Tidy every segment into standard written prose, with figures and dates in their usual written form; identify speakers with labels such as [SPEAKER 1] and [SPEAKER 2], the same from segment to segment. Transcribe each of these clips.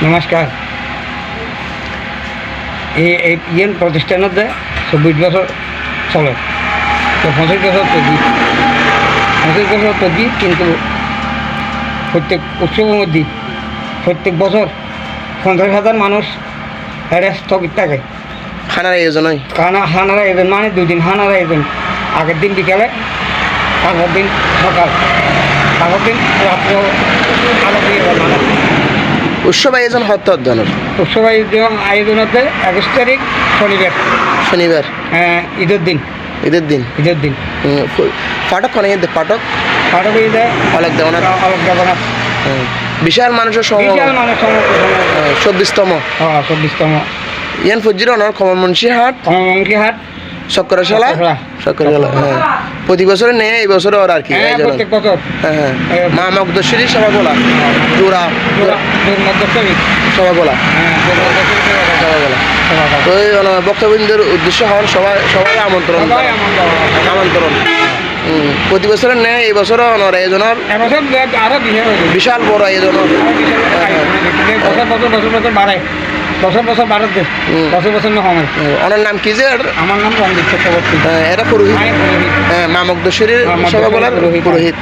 [SPEAKER 1] নমস্কার। এই প্রতিষ্ঠানত 24 বছর চলে, তো 25 বছর তৈরি কিন্তু প্রত্যেক উৎসবের মধ্যে প্রত্যেক বছর 50,000 মানুষ স্থগিত থাকে।
[SPEAKER 2] খানার আয়োজন হয়,
[SPEAKER 1] হানার আয়োজন মানে 2 দিন হানার আয়োজন। আগের দিন বিকালে, তারপর দিন সকাল, তারপর দিন রাত্র আলো দিয়ে মানে
[SPEAKER 2] উৎসব আয়োজন হত ধরনের।
[SPEAKER 1] উৎসব আয়োজন হচ্ছে 21 তারিখ শনিবার, ঈদের দিন।
[SPEAKER 2] পাঠক পাঠক অলেক
[SPEAKER 1] দেবনাথ
[SPEAKER 2] বিশাল মানুষের সমাগম। 24তম ইয়ান ফজির অনার কমলমুন্সি হাট চক্রশালা। প্রতি বছরে নেই, এই বছর আর কি
[SPEAKER 1] প্রত্যেক বছর।
[SPEAKER 2] মা মগদশ্বরী সভাগোলা জোড়া সভাগোলা। তো এই বক্তব্যের উদ্দেশ্য হন সবাই আমন্ত্রণ। প্রতি বছরের নেয়, এই বছর আয়োজনের বিশাল বড় আয়োজন।
[SPEAKER 1] বছর বাড়াতে বছর না হয়।
[SPEAKER 2] ওনার নাম কি যে?
[SPEAKER 1] আমার নাম রঞ্জিত চক্রবর্তী।
[SPEAKER 2] এটা পুরোহিত, মা মগদশ্বরীর সভাগোলার পুরোহিত।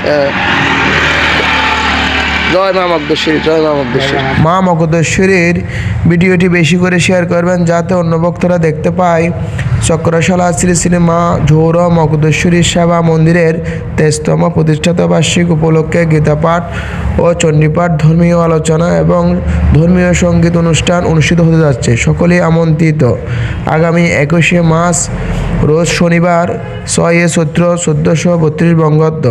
[SPEAKER 2] জয় মা মগদশ্বরী, জয় মা মগদশ্বরী।
[SPEAKER 3] মা মগদশ্বরীর ভিডিওটি বেশি করে শেয়ার করবেন যাতে অন্য ভক্তরা দেখতে পায়। চক্রশালা শ্রী শ্রী মা ঝৌর মগদশ্বরী সেবা মন্দিরের 23তম প্রতিষ্ঠাতা বার্ষিক উপলক্ষে গীতাপাঠ ও চণ্ডীপাঠ, ধর্মীয় আলোচনা এবং ধর্মীয় সঙ্গীত অনুষ্ঠান অনুষ্ঠিত হতে যাচ্ছে। সকলেই আমন্ত্রিত। আগামী 21শে মার্চ রোজ শনিবার 6 চৈত্র 1432 বঙ্গাব্দ।